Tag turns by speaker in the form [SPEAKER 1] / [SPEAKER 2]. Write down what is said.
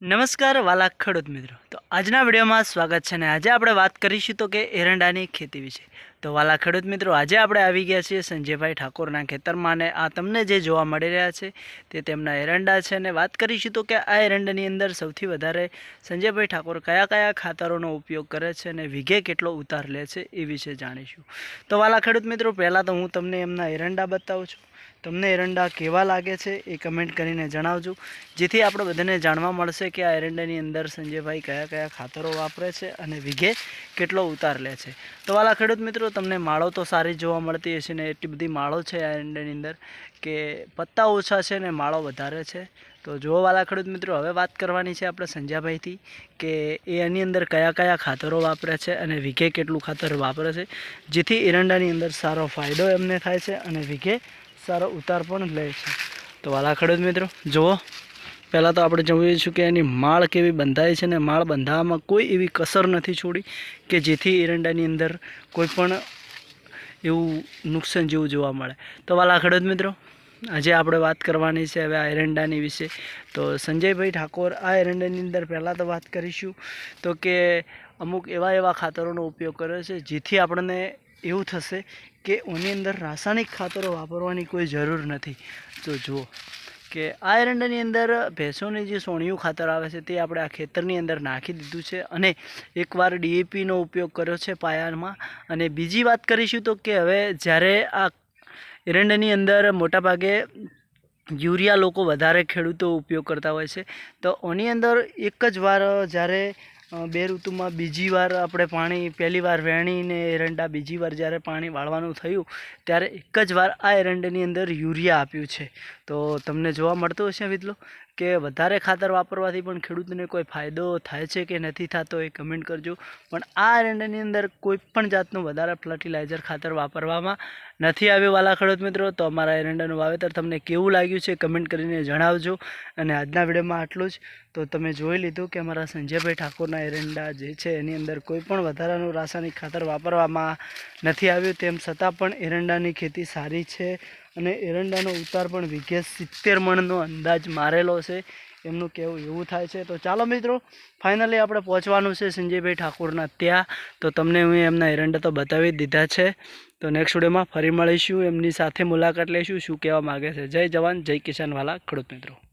[SPEAKER 1] નમસ્કાર વાલા ખેડૂત મિત્રો, તો આજના વિડીયોમાં સ્વાગત છે ને આજે આપણે વાત કરીશું તો કે એરંડાની ખેતી વિશે। તો વાલા ખેડૂત મિત્રો, આજે આપણે આવી ગયા છીએ સંજયભાઈ ઠાકોરના ખેતરમાં ને આ તમને જે જોવા મળી રહ્યા છે તે તેમના એરંડા છે ને વાત કરીશું તો કે આ એરંડાની અંદર સૌથી વધારે સંજયભાઈ ઠાકોર કયા કયા ખાતરોનો ઉપયોગ કરે છે અને વીઘે કેટલો ઉતાર લે છે એ વિશે જાણીશું। તો વાલા ખેડૂત મિત્રો, પહેલાં તો હું તમને એમના એરંડા બતાવું છું। તમને એરંડા કેવા લાગે છે એ કમેન્ટ કરીને જણાવજો, જેથી આપણે બધાને જાણવા મળશે કે આ એરંડાની અંદર સંજયભાઈ કયા કયા ખાતરો વાપરે છે અને વીઘે કેટલો ઉતાર લે છે। તો વાલા ખેડૂત મિત્રો, તમને માળો તો સારી જોવા મળતી હશે ને એટલી બધી માળો છે આ એરંડાની અંદર કે પત્તા ઓછા છે ને માળો વધારે છે। તો જો વાલા ખેડૂત મિત્રો, હવે વાત કરવાની છે આપણે સંજયભાઈથી કે એની અંદર કયા કયા ખાતરો વાપરે છે અને વીઘે કેટલું ખાતર વાપરે છે, જેથી એરંડાની અંદર સારો ફાયદો એમને થાય છે અને વીઘે સારો ઉતાર પણ લે છે। તો વાલા ખેડૂત મિત્રો જુઓ, પહેલાં તો આપણે જોઈએ છું કે એની માળ કેવી બંધાય છે ને માળ બંધાવવામાં કોઈ એવી કસર નથી છોડી કે જેથી એરંડાની અંદર કોઈ પણ એવું નુકસાન જેવું જોવા મળે। તો વાલા ખેડૂત મિત્રો, આજે આપણે વાત કરવાની છે હવે આ એરંડાની વિશે। તો સંજયભાઈ ઠાકોર આ એરંડાની અંદર પહેલાં તો વાત કરીશું તો કે અમુક એવા ખાતરોનો ઉપયોગ કર્યો છે જેથી આપણને એવું થશે કે ઓની અંદર રાસાયણિક ખાતરો વાપરવાની કોઈ જરૂર નથી। તો જુઓ કે આ એરંડાની અંદર ભેંસોની જે સોણિયું ખાતર આવે છે તે આપણે આ ખેતરની અંદર નાખી દીધું છે અને એકવાર ડીએપીનો ઉપયોગ કર્યો છે પાયામાં। અને બીજી વાત કરીશું તો કે હવે જ્યારે આ એરંડાની અંદર મોટાભાગે યુરિયા લોકો વધારે ખેડૂતો ઉપયોગ કરતા હોય છે, તો ઓની અંદર એક જ વાર જ્યારે બે ઋતુમાં બીજી વાર આપણે પાણી પહેલી વાર વેણીને એરંડા બીજી વાર જ્યારે પાણી વાળવાનું થયું ત્યારે એક જ વાર આ એરંડાની અંદર યુરિયા આપ્યું છે। તો તમને જોવા મળતો હશે મિત્રો કે વધારે ખાતર વાપરવાથી પણ ખેડૂતને કોઈ ફાયદો થાય છે કે નથી થતો એ કમેન્ટ કરજો। પણ આ એરંડાની અંદર કોઈ પણ જાતનું વધારે ફર્ટિલાઇઝર ખાતર વાપરવામાં નથી આવ્યું વાલા ખેડૂત મિત્રો। તો અમારા એરંડાનું વાવેતર તમને કેવું લાગ્યું છે કમેન્ટ કરીને જણાવજો। અને આજના વિડીયોમાં આટલું જ। તો તમે જોઈ લીધું કે અમારા સંજયભાઈ ઠાકોરના એરંડા જે છે એની અંદર કોઈ પણ વધારાનું રાસાયણિક ખાતર વાપરવામાં નથી આવ્યું, તેમ છતાં પણ એરંડાની ખેતી સારી છે અને એરંડાનો ઉતાર પણ વીઘે 70 મણનો અંદાજ મારેલો છે, એમનું કહેવું એવું થાય છે। તો ચાલો મિત્રો, ફાઇનલી આપણે પહોંચવાનું છે સંજયભાઈ ઠાકોરના ત્યાં। તો તમને હું એમના એરંડા તો બતાવી જ દીધા છે। તો નેક્સ્ટ વિડીયોમાં ફરી મળીશું, એમની સાથે મુલાકાત લઈશું, શું કહેવા માગે છે। જય જવાન જય કિસાન વાલા ખેડૂત મિત્રો।